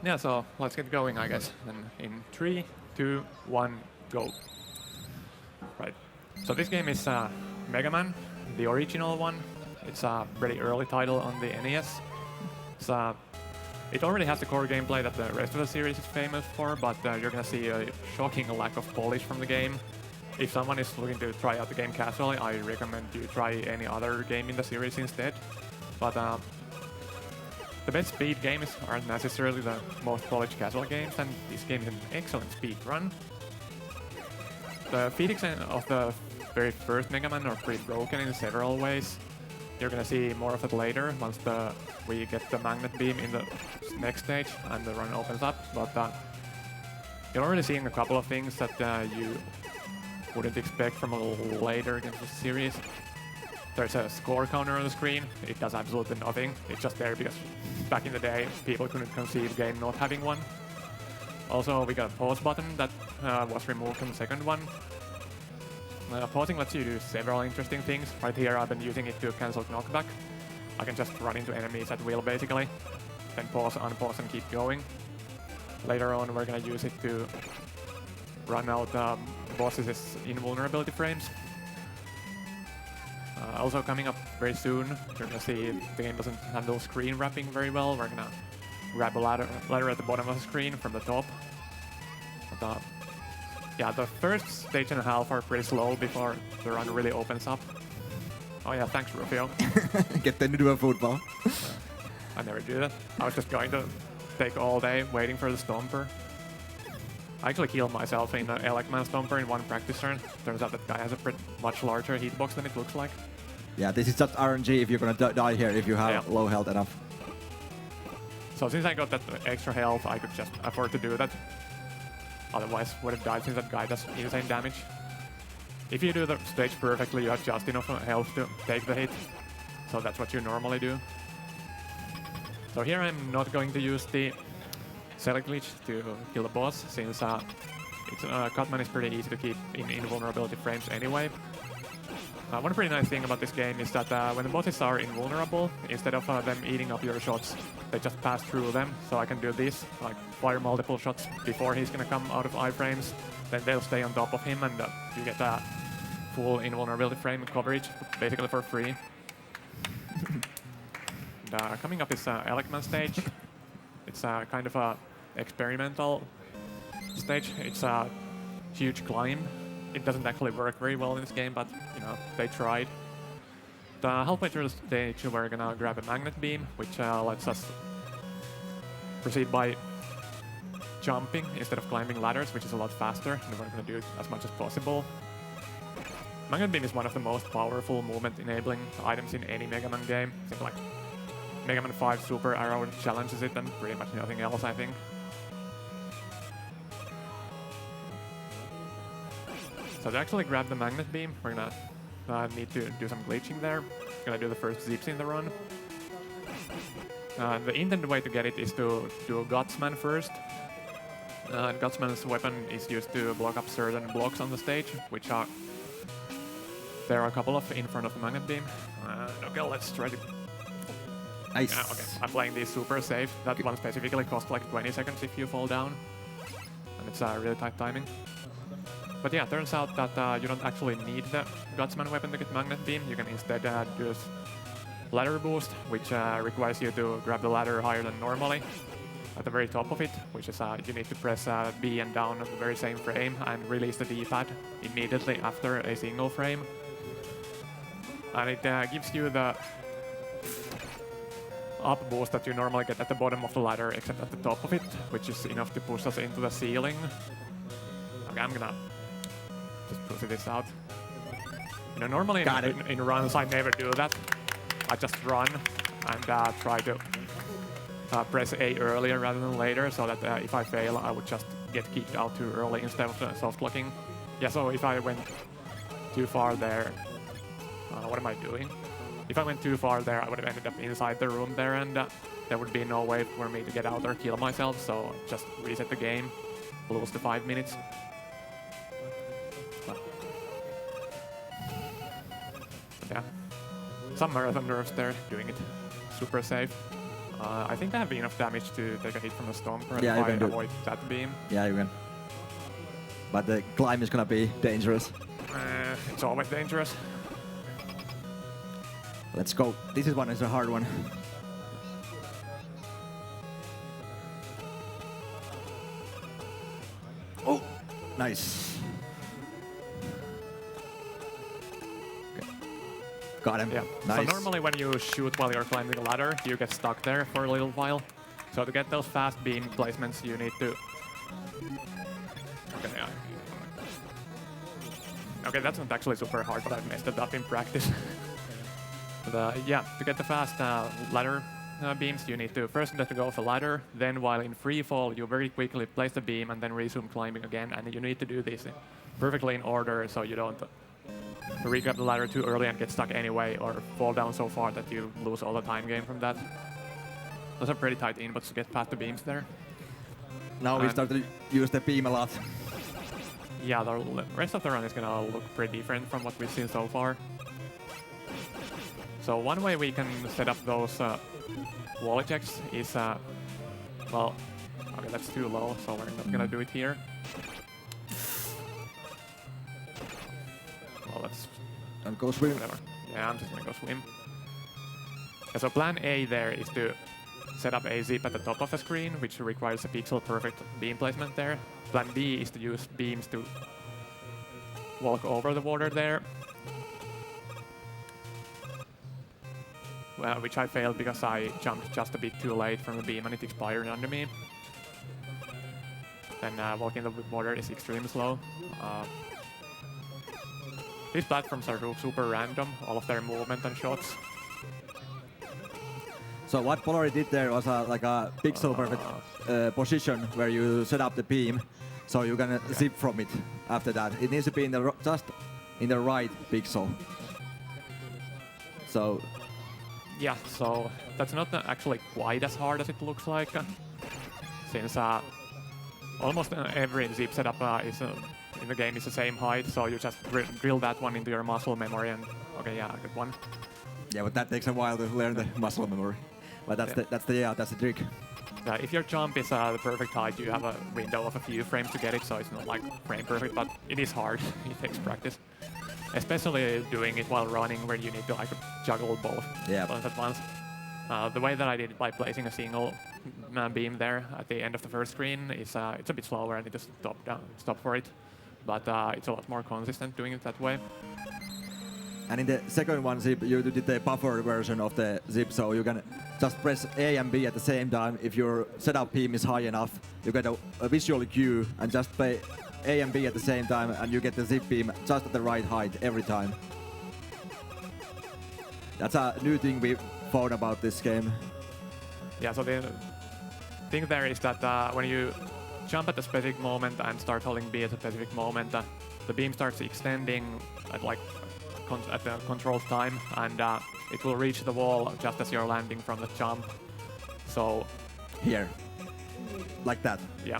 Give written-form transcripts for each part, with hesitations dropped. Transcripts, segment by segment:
Yeah, so let's get going, I guess. Then in 3, 2, 1, go. Right. So this game is Mega Man, the original one. It's a pretty early title on the NES. It already has the core gameplay that the rest of the series is famous for, but you're gonna see a shocking lack of polish from the game. If someone is looking to try out the game casually, I recommend you try any other game in the series instead. But the best speed games aren't necessarily the most polished casual games, and this game is an excellent speed run. The physics of the very first Mega Man are pretty broken in several ways. You're gonna see more of it later once we get the magnet beam in the next stage and the run opens up. But you're already seeing a couple of things that you wouldn't expect from a little later in the series. There's a score counter on the screen. It does absolutely nothing. It's just there because back in the day people couldn't conceive the game not having one. Also, we got a pause button that was removed from the second one. Pausing lets you do several interesting things. Right here I've been using it to cancel knockback. I can just run into enemies at will basically. Then pause, unpause and keep going. Later on we're gonna use it to run out bosses' invulnerability frames. Also coming up very soon, you're gonna see the game doesn't handle screen wrapping very well. We're gonna grab a ladder at the bottom of the screen from the top. But, yeah, the first stage and a half are pretty slow before the run really opens up. Oh yeah, thanks Rufio. Get them to do a football. I never do that. I was just going to take all day waiting for the Stomper. I actually killed myself in the Elecman Stomper in one practice turn. Turns out that guy has a pretty much larger hitbox than it looks like. Yeah, this is just RNG if you're gonna die here if you have low health enough. So since I got that extra health, I could just afford to do that. Otherwise, would have died since that guy does insane damage. If you do the stage perfectly, you have just enough health to take the hit. So that's what you normally do. So here I'm not going to use the select glitch to kill the boss, since Cutman is pretty easy to keep in invulnerability frames anyway. One pretty nice thing about this game is that when the bosses are invulnerable, instead of them eating up your shots, they just pass through them. So I can do this, like fire multiple shots before he's gonna come out of iframes, then they'll stay on top of him and you get a full invulnerability frame coverage, basically for free. And, coming up is Elecman stage. It's kind of a experimental stage. It's a huge climb. It doesn't actually work very well in this game, but you know, they tried. Halfway through the stage, we're gonna grab a magnet beam, which lets us proceed by jumping instead of climbing ladders, which is a lot faster, and we're gonna do it as much as possible. Magnet beam is one of the most powerful movement-enabling items in any Mega Man game. I think like Mega Man 5 Super Arrow challenges it, and pretty much nothing else, I think. So to actually grab the magnet beam, we're gonna need to do some glitching there. Gonna do the first zips in the run. The intended way to get it is to do Gutsman first. Gutsman's weapon is used to block up certain blocks on the stage, which are... There are a couple of in front of the magnet beam. Okay, let's try to... Nice. Okay, I'm playing these super safe. That one specifically costs like 20 seconds if you fall down. And it's really tight timing. But yeah, turns out that you don't actually need the Gutsman weapon to get magnet beam. You can instead do ladder boost, which requires you to grab the ladder higher than normally at the very top of it, which is you need to press B and down on the very same frame and release the D-pad immediately after a single frame. And it gives you the up boost that you normally get at the bottom of the ladder, except at the top of it, which is enough to push us into the ceiling. Okay, I'm gonna just pussy this out. You know, normally in runs I never do that. I just run and try to press A earlier rather than later, so that if I fail I would just get kicked out too early instead of soft locking. Yeah, so if I went too far there... what am I doing? If I went too far there, I would have ended up inside the room there, and there would be no way for me to get out or kill myself, so just reset the game, lose the 5 minutes. Yeah, some marathon nerfs there, doing it super safe. I think I have enough damage to take a hit from the Stomper Yeah, if you I can avoid that beam. Yeah, you can. But the climb is gonna be dangerous. It's always dangerous. Let's go. This one is a hard one. Oh, nice. Okay. Got him. Yeah. Nice. So normally when you shoot while you're climbing a ladder, you get stuck there for a little while. So to get those fast beam placements, you need to... Okay, yeah. Okay, that's not actually super hard, but I messed it up in practice. But yeah, to get the fast ladder beams, you need to first let go of the ladder, then while in free fall, you very quickly place the beam and then resume climbing again, and you need to do this perfectly in order so you don't re-grab the ladder too early and get stuck anyway, or fall down so far that you lose all the time gain from that. Those are pretty tight inputs to get past the beams there. Now we start to use the beam a lot. Yeah, the rest of the run is gonna look pretty different from what we've seen so far. So one way we can set up those wall ejects is, well, okay, that's too low, so we're not gonna do it here. Well, let's... And go swim. Whatever. Yeah, I'm just gonna go swim. Yeah, so plan A there is to set up a zip at the top of the screen, which requires a pixel-perfect beam placement there. Plan B is to use beams to walk over the water there. Which I failed because I jumped just a bit too late from the beam and it expired under me. Then walking the water is extremely slow. These platforms are super random, all of their movement and shots. So what Polari did there was like a pixel perfect position where you set up the beam, so you're gonna zip from it after that. It needs to be in the just in the right pixel. So yeah, so that's not actually quite as hard as it looks like, since almost every zip setup is in the game is the same height, so you just drill that one into your muscle memory and okay, yeah, good one. Yeah, but that takes a while to learn the muscle memory. But that's the trick. If your jump is the perfect height, you have a window of a few frames to get it, so it's not like frame perfect, but it is hard. It takes practice. Especially doing it while running, where you need to like juggle both at once. The way that I did it by placing a single beam there at the end of the first screen is it's a bit slower. I need to stop for it, but it's a lot more consistent doing it that way. And in the second one zip, you did the buffer version of the zip, so you can just press A and B at the same time. If your setup beam is high enough, you get a visual cue and just play A and B at the same time, and you get the zip beam just at the right height every time. That's a new thing we found about this game. Yeah, so the thing there is that when you jump at a specific moment and start holding B at a specific moment, the beam starts extending at like at the controlled time, and it will reach the wall just as you're landing from the jump. So here, like that. Yeah.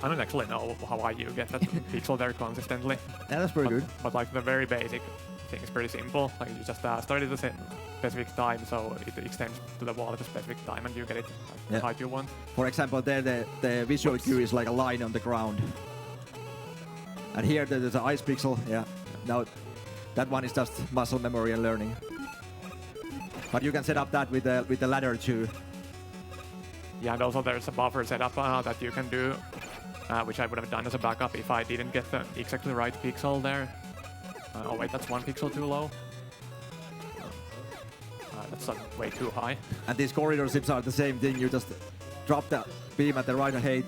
I don't actually know how you get that pixel there consistently. Yeah, that's pretty good. But like the very basic thing is pretty simple. Like you just start at the same specific time, so it extends to the wall at a specific time, and you get it the height you want. For example, there the visual cue is like a line on the ground. And here there's an ice pixel. Yeah. Now that one is just muscle memory and learning. But you can set up that with the ladder too. Yeah, and also there's a buffer setup that you can do, which I would have done as a backup if I didn't get the exactly right pixel there. Oh wait, that's one pixel too low. That's way too high. And these corridor zips are the same thing. You just drop the beam at the right height,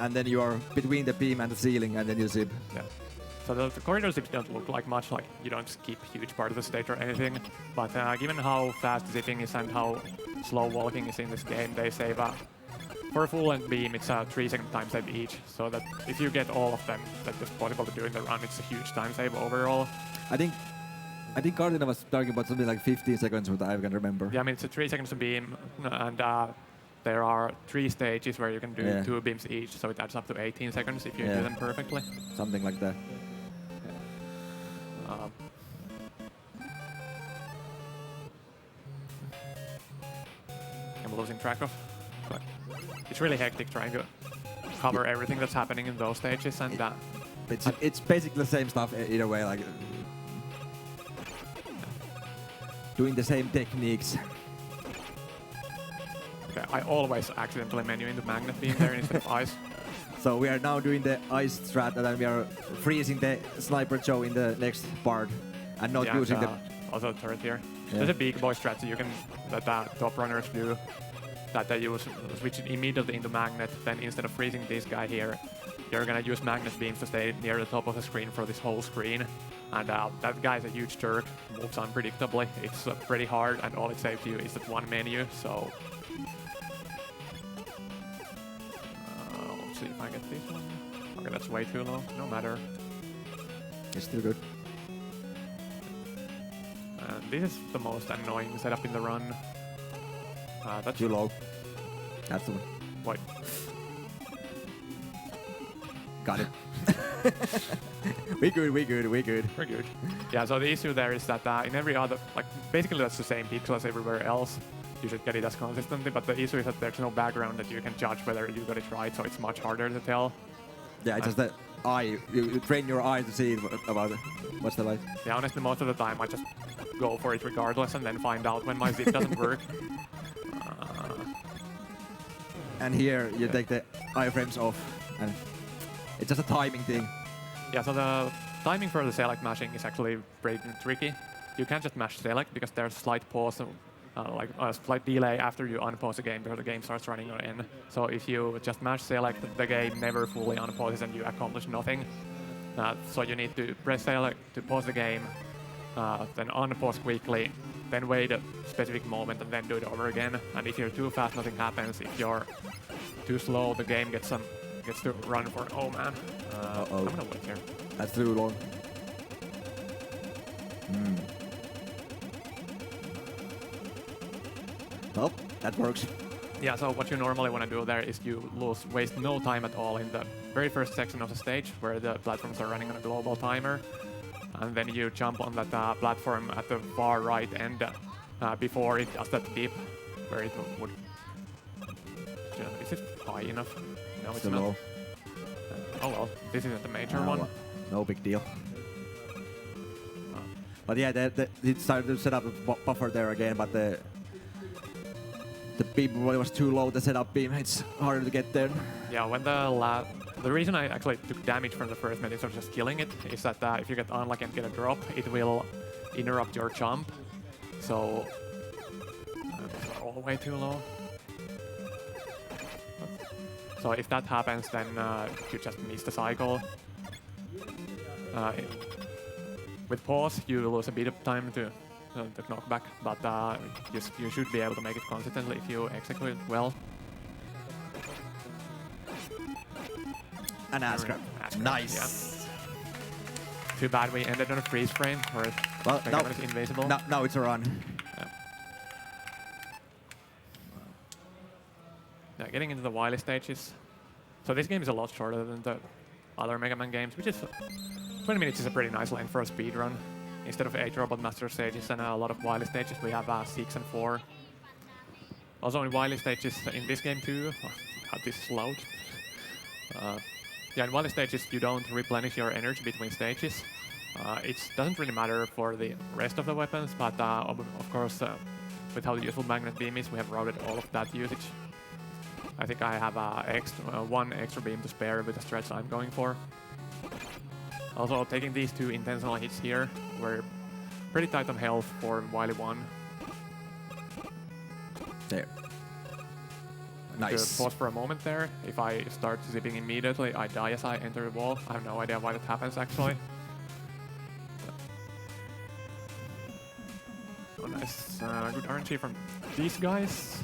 and then you are between the beam and the ceiling, and then you zip. Yeah. So the corridor zips don't look like much, like you don't skip huge part of the stage or anything. But given how fast zipping is and how slow walking is in this game, they save for a full-length beam, it's a 3-second time save each. So that if you get all of them that is possible to do in the run, it's a huge time save overall. I think Cardina was talking about something like 15 seconds, what I can remember. Yeah, I mean, it's a 3 seconds beam, and there are 3 stages where you can do 2 beams each, so it adds up to 18 seconds if you do them perfectly. Something like that. track of. But it's really hectic trying to cover everything that's happening in those stages, and it's basically the same stuff either way, like doing the same techniques. okay, I always accidentally menu into magnet beam there instead of ice. So we are now doing the ice strat, and then we are freezing the sniper Joe in the next part, and not using the also turret here. Yeah. There's a big boy strat that top runners do, that they use switch it immediately into magnet. Then instead of freezing this guy here, you're gonna use magnet beams to stay near the top of the screen for this whole screen. And that guy's a huge jerk, moves unpredictably. It's pretty hard, and all it saves you is that one menu. So let's see if I get this one. Okay, that's way too low. No matter. It's still good. And this is the most annoying setup in the run. That's Too low. That's the one. What? Got it. we good. We're good. Yeah, so the issue there is that in every other, like, basically that's the same pixel as everywhere else. You should get it as consistently, but the issue is that there's no background that you can judge whether you got it right, so it's much harder to tell. Yeah, it's just the eye. You train your eye to see about what's the light. Yeah, honestly, most of the time I just go for it regardless and then find out when my zip doesn't work. And here you take the iframes off, and it's just a timing thing. Yeah, so the timing for the select mashing is actually pretty tricky. You can't just mash select because there's slight pause, like a slight delay after you unpause the game because the game starts running again. So if you just mash select, the game never fully unpauses and you accomplish nothing. So you need to press select to pause the game, then unpause quickly, then wait a specific moment and then do it over again. And if you're too fast, nothing happens. If you're too slow, the game gets to run for. Oh man, I'm gonna wait here. That's too long. Oh, that works. Yeah, so what you normally want to do there is you waste no time at all in the very first section of the stage where the platforms are running on a global timer. And then you jump on that platform at the far right end before it does that dip where it would... Is it high enough? No, it's not. Low. Oh well, this isn't the major one. No big deal. But yeah, it started to set up a buffer there again, but the beam was too low, the setup beam. It's harder to get there. Yeah, when the reason I actually took damage from the first method instead of just killing it is that if you get unlucky and get a drop, it will interrupt your jump. So these are all way too low. So if that happens, then you just miss the cycle. With pause, you lose a bit of time to knock back, but you should be able to make it consistently if you execute it well. An ass grab. Nice. Yeah. Too bad we ended on a freeze frame where the game is invisible. Now it's a run. Yeah, getting into the Wily stages. So this game is a lot shorter than the other Mega Man games, which is 20 minutes is a pretty nice length for a speedrun. Instead of 8 Robot Master stages and a lot of Wily stages, we have 6 and 4. Also in Wily stages in this game too, had this loud. Yeah, in Wily stages you don't replenish your energy between stages. It doesn't really matter for the rest of the weapons, but of course with how useful Magnet Beam is, we have routed all of that usage. I think I have one extra beam to spare with the stretch I'm going for. Also, taking these 2 intentional hits here, we're pretty tight on health for Wily 1. There. Nice. To pause for a moment there. If I start zipping immediately, I die as I enter the wall. I have no idea why that happens actually. Oh, nice. Good RNG from these guys.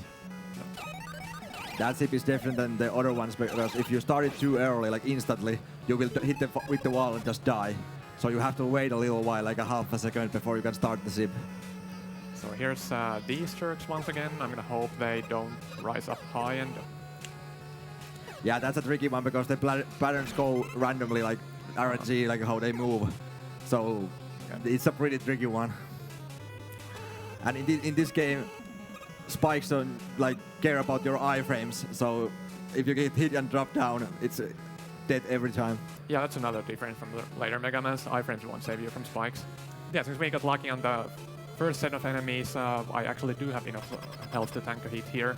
That zip is different than the other ones because if you start it too early, like instantly, you will hit with the wall and just die. So you have to wait a little while, like a half a second before you can start the zip. So here's these jerks once again. I'm gonna hope they don't rise up high and... Yeah, that's a tricky one because the patterns go randomly, like RNG, like how they move. So it's a pretty tricky one. And in this game, spikes don't like care about your iframes, so if you get hit and drop down, it's dead every time. Yeah, that's another difference from the later Mega Man's. Iframes won't save you from spikes. Yeah, since we got lucky on the first set of enemies, I actually do have enough health to tank a hit here.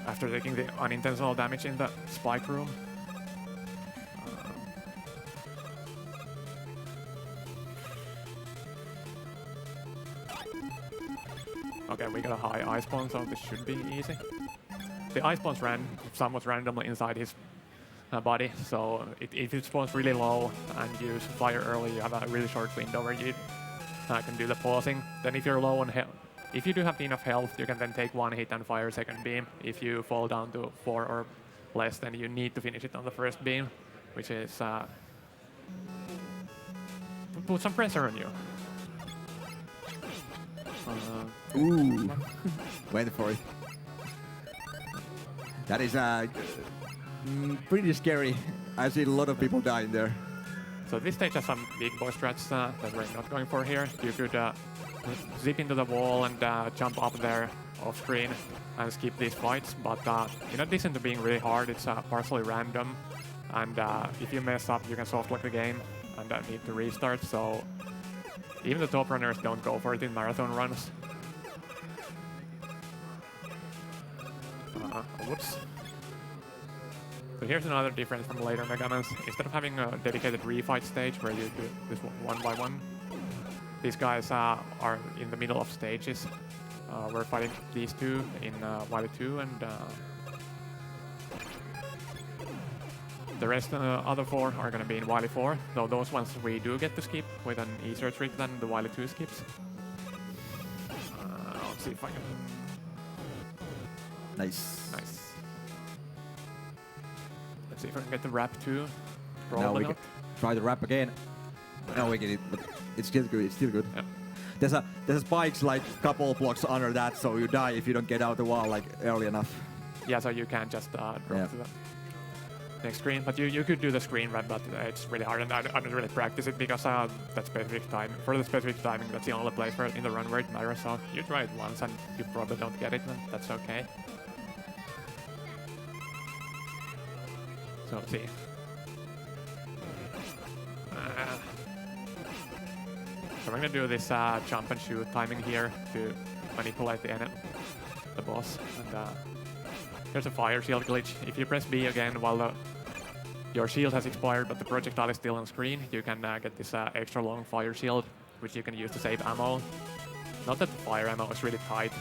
After taking the unintentional damage in the spike room. Okay, we got a high ice spawn, so this should be easy. The ice spawns ran somewhat randomly inside his body, so if it spawns really low and you fire early, you have a really short window where you can do the pausing. Then if you're low on health, if you do have enough health, you can then take one hit and fire second beam. If you fall down to 4 or less, then you need to finish it on the first beam, which is put some pressure on you. Ooh, wait for it. That is pretty scary. I've seen a lot of people dying there. So this stage has some big boss strats that we're not going for here. You could zip into the wall and jump up there off screen and skip these fights, but in addition to being really hard, it's partially random, and if you mess up, you can soft lock the game and need to restart, so even the top runners don't go for it in marathon runs. Whoops. So here's another difference from later Mega Mans. Instead of having a dedicated refight stage where you do this one by one, these guys are in the middle of stages. We're fighting these two in Wily 2, and the rest other 4 are going to be in Wily 4, though those ones we do get to skip with an easier trick than the Wily 2 skips. Let's see if I can... Nice. Nice. Let's see if I can get the wrap too. Now we can try the wrap again. No, we get it, but it's still good. It's still good. Yeah. There's spikes like couple blocks under that, so you die if you don't get out the wall like early enough. Yeah, so you can't just drop to the next screen, but you could do the screen wrap, but it's really hard, and I don't really practice it because that specific time, for the specific timing, that's the only place where in the run where it matters. So you try it once and you probably don't get it, and that's okay. So let's see. So we're gonna do this jump and shoot timing here to manipulate the boss. And here's a fire shield glitch. If you press B again while your shield has expired but the projectile is still on screen, you can get this extra long fire shield, which you can use to save ammo. Not that the fire ammo is really tight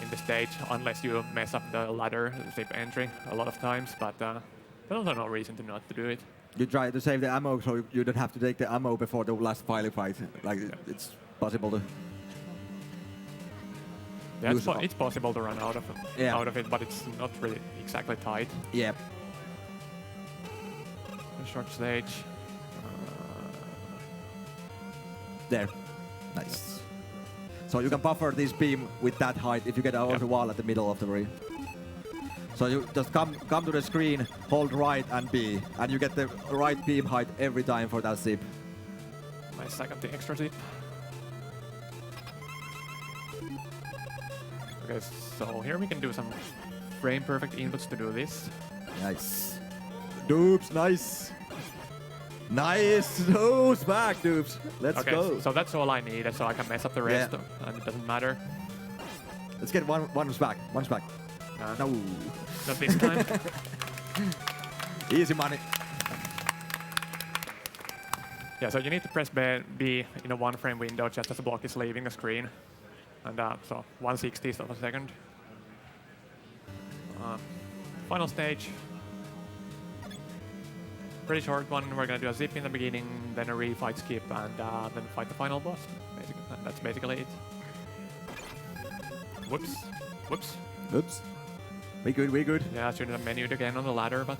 in the stage, unless you mess up the ladder zip entry a lot of times, but there's also no reason to not to do it. You try to save the ammo so you don't have to take the ammo before the last Wily fight. Like, it's possible to... Yeah, it's possible to run out of it, but it's not really exactly tight. Yep. A short stage. There. Nice. So you can buffer this beam with that height if you get out of the wall at the middle of the ring. So you just come to the screen, hold right and B, and you get the right beam height every time for that zip. Nice, I got the extra zip. Okay, so here we can do some frame perfect inputs to do this. Nice. Dupes, nice. Nice. Who's back, Dupes? Let's go. So that's all I needed, so I can mess up the rest, and it doesn't matter. Let's get one's back. One's back. No. Not this time. Easy money. Yeah, so you need to press B in a 1 frame window just as the block is leaving the screen. And so 1/60th of a second. Final stage. Pretty short one. We're going to do a zip in the beginning, then a refight skip, and then fight the final boss. And that's basically it. Whoops. Whoops. Oops. We good, we good. Yeah, I should have menued again on the ladder, but...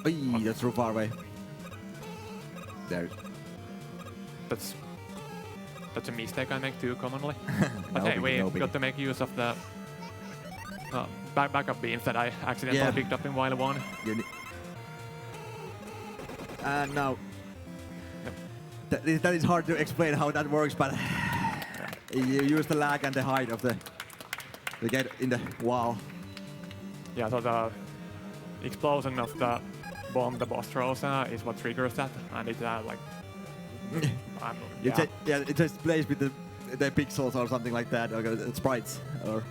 Oy, that's too far away. There. That's a mistake I make too commonly. But No hey, we biggie. got to make use of the backup beams that I accidentally picked up in Wily 1. And now, that is hard to explain how that works, but you use the lag and the height of the get in the wall. Yeah, so the explosion of the bomb the boss throws is what triggers that, and it's like... It just plays with the pixels or something like that, or sprites, or...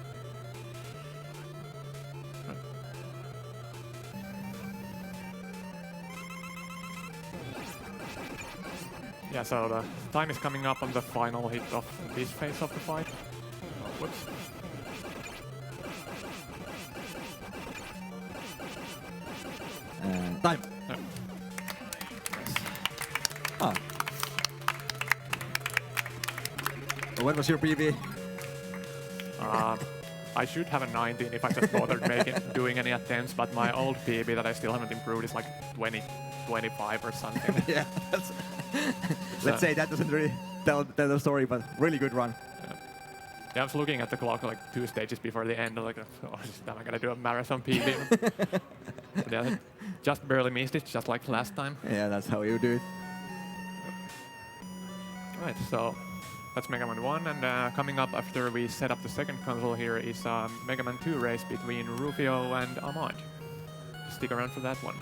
Yeah, so the time is coming up on the final hit of this phase of the fight. Oh, whoops. Time. No. Oh. When was your PB? I should have a 19 if I just bothered doing any attempts, but my old PB that I still haven't improved is like 20, 25 or something. Yeah, let's say that doesn't really tell the story, but really good run. Yeah, I was looking at the clock like 2 stages before the end, like, oh, am I gonna do a marathon PB? Yeah, just barely missed it, just like last time. Yeah, that's how you do it. Right, so that's Mega Man 1, and coming up after we set up the second console here is Mega Man 2 race between Rufio and Ahmad. Stick around for that one.